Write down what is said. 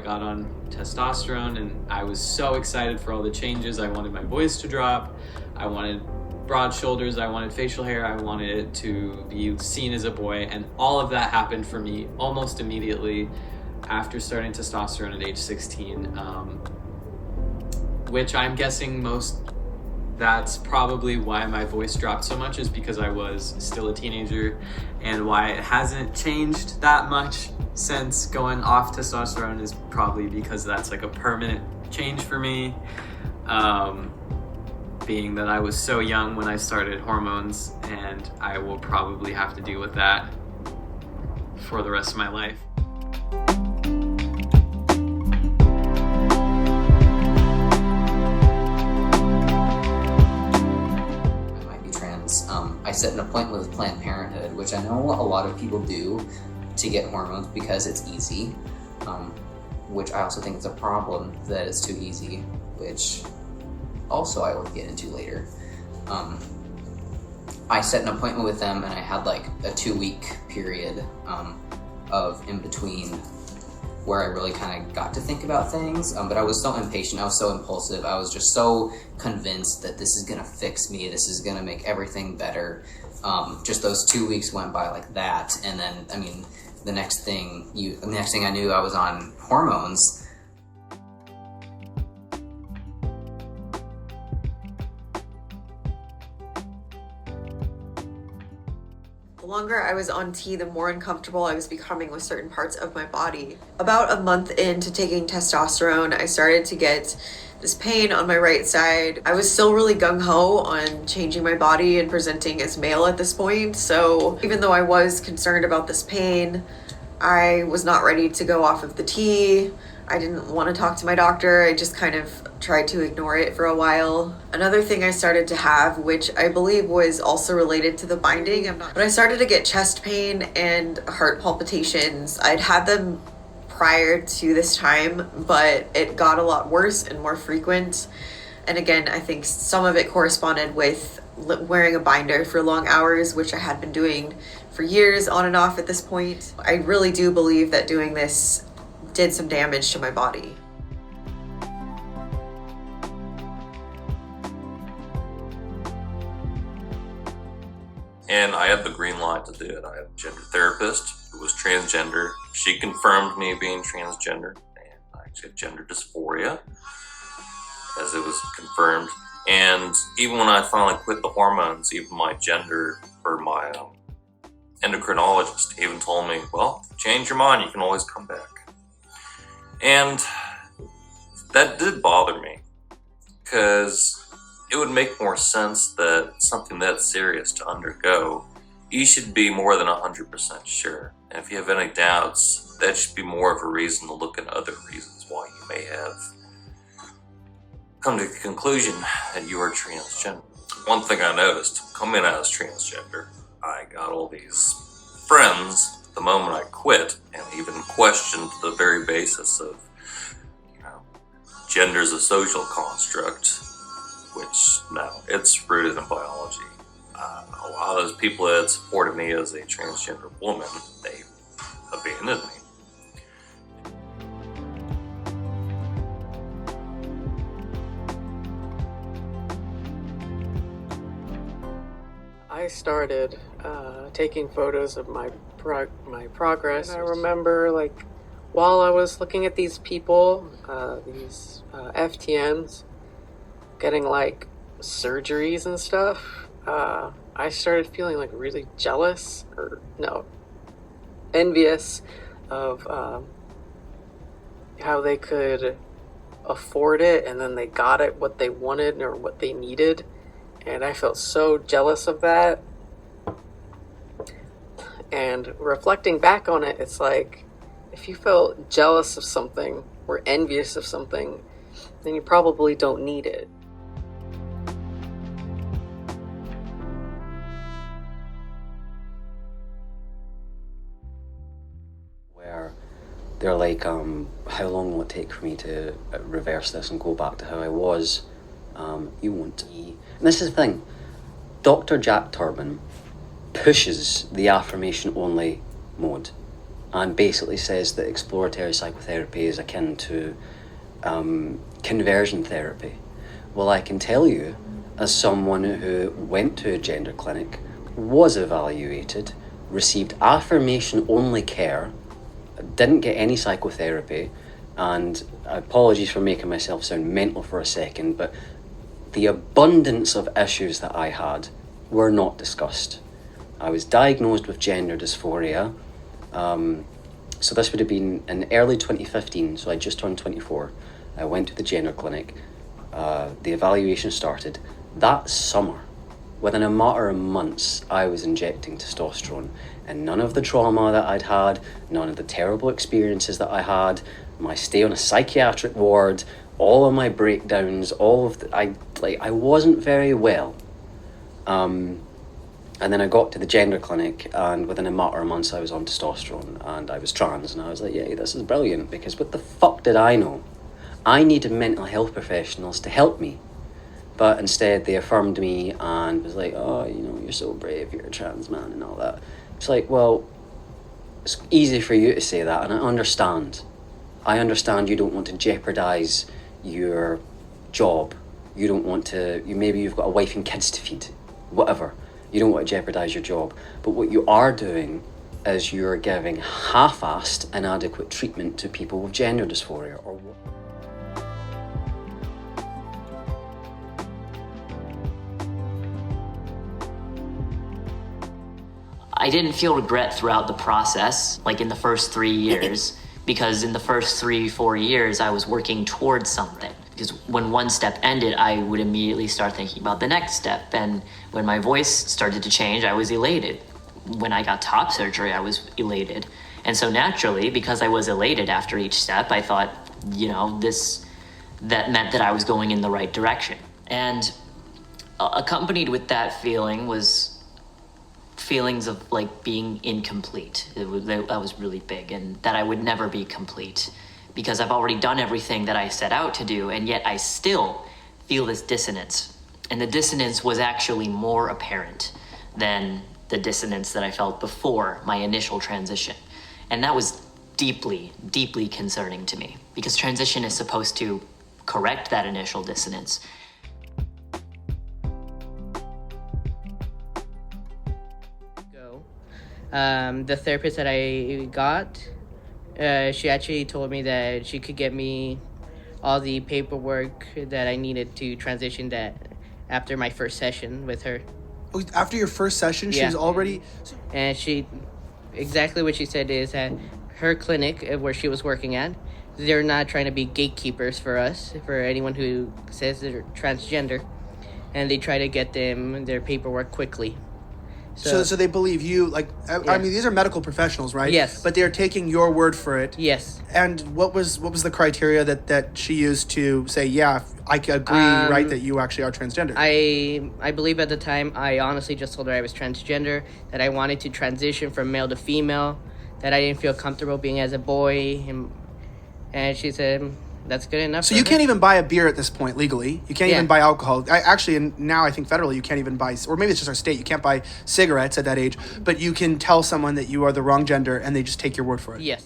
got on testosterone, and I was so excited for all the changes. I wanted my voice to drop. I wanted broad shoulders. I wanted facial hair. I wanted it to be seen as a boy. And all of that happened for me almost immediately after starting testosterone at age 16, which I'm guessing that's probably why my voice dropped so much, is because I was still a teenager, and why it hasn't changed that much since going off testosterone is probably because that's like a permanent change for me, being that I was so young when I started hormones, and I will probably have to deal with that for the rest of my life. I set an appointment with Planned Parenthood, which I know a lot of people do to get hormones because it's easy, which I also think is a problem that it's too easy, which also I will get into later. I set an appointment with them, and I had like a 2-week period of in between where I really kind of got to think about things, but I was so impatient, I was so impulsive, I was just so convinced that this is gonna fix me, this is gonna make everything better. Just those 2 weeks went by like that, and then, I mean, the next thing I knew, I was on hormones. The longer I was on T, the more uncomfortable I was becoming with certain parts of my body. About a month into taking testosterone, I started to get this pain on my right side. I was still really gung-ho on changing my body and presenting as male at this point, so even though I was concerned about this pain, I was not ready to go off of the T. I didn't want to talk to my doctor. I just kind of tried to ignore it for a while. Another thing I started to have, which I believe was also related to the binding, but I started to get chest pain and heart palpitations. I'd had them prior to this time, but it got a lot worse and more frequent. And again, I think some of it corresponded with wearing a binder for long hours, which I had been doing for years on and off at this point. I really do believe that doing this did some damage to my body. And I had the green light to do it. I had a gender therapist who was transgender. She confirmed me being transgender, and I actually had gender dysphoria, as it was confirmed. And even when I finally quit the hormones, even my gender, or my endocrinologist even told me, well, change your mind, you can always come back. And that did bother me, because it would make more sense that something that serious to undergo, you should be more than 100% sure. And if you have any doubts, that should be more of a reason to look at other reasons why you may have come to the conclusion that you are transgender. One thing I noticed, coming out as transgender, I got all these friends the moment I quit, and even questioned the very basis of, gender as a social construct, which, no, it's rooted in biology. A lot of those people that supported me as a transgender woman, they abandoned me. I started taking photos of my progress. And I remember, like, while I was looking at these people, these FTMs, getting like surgeries and stuff, I started feeling like really jealous, or no, envious of how they could afford it, and then they got it what they wanted or what they needed. And I felt so jealous of that. And reflecting back on it, it's like, if you felt jealous of something or envious of something, then you probably don't need it. Where they're like, how long will it take for me to reverse this and go back to how I was? You won't. And this is the thing, Dr. Jack Turban pushes the affirmation-only mode. and basically says that exploratory psychotherapy is akin to conversion therapy. Well, I can tell you, as someone who went to a gender clinic, was evaluated, received affirmation-only care, didn't get any psychotherapy, and apologies for making myself sound mental for a second, but the abundance of issues that I had were not discussed. I was diagnosed with gender dysphoria. So this would have been in early 2015, so I just turned 24. I went to the gender clinic. The evaluation started. That summer, within a matter of months, I was injecting testosterone. And none of the trauma that I'd had, none of the terrible experiences that I had, my stay on a psychiatric ward, all of my breakdowns, I wasn't very well. And then I got to the gender clinic, and within a matter of months I was on testosterone, and I was trans, and I was like, yeah, this is brilliant, because what the fuck did I know? I needed mental health professionals to help me. But instead they affirmed me and was like, oh, you're so brave, you're a trans man and all that. It's like, well, it's easy for you to say that, and I understand. I understand you don't want to jeopardize your job. You don't want to, maybe you've got a wife and kids to feed, whatever. You don't want to jeopardize your job. But what you are doing is you're giving half-assed, inadequate treatment to people with gender dysphoria or what. I didn't feel regret throughout the process, like in the first 3 years, because in the first 3-4 years, I was working towards something. Because when one step ended, I would immediately start thinking about the next step. And when my voice started to change, I was elated. When I got top surgery, I was elated. And so naturally, because I was elated after each step, I thought, that meant that I was going in the right direction. And accompanied with that feeling was feelings of like being incomplete. That was really big, and that I would never be complete because I've already done everything that I set out to do, and yet I still feel this dissonance. And the dissonance was actually more apparent than the dissonance that I felt before my initial transition. And that was deeply, deeply concerning to me because transition is supposed to correct that initial dissonance. The therapist that I got, she actually told me that she could get me all the paperwork that I needed to transition that after my first session with her. Oh, after your first session, Yeah. she's already... And exactly what she said is that her clinic, where she was working at, they're not trying to be gatekeepers for us, for anyone who says they're transgender, and they try to get them their paperwork quickly. So they believe you, like, I mean, these are medical professionals, right? Yes. But they're taking your word for it. Yes. And what was the criteria that she used to say, yeah, I agree, right, that you actually are transgender? I believe at the time, I honestly just told her I was transgender, that I wanted to transition from male to female, that I didn't feel comfortable being as a boy, and she said, that's good enough. So you can't even buy a beer at this point legally. You can't even buy alcohol. And now I think federally you can't even buy, or maybe it's just our state, you can't buy cigarettes at that age, but you can tell someone that you are the wrong gender and they just take your word for it. Yes.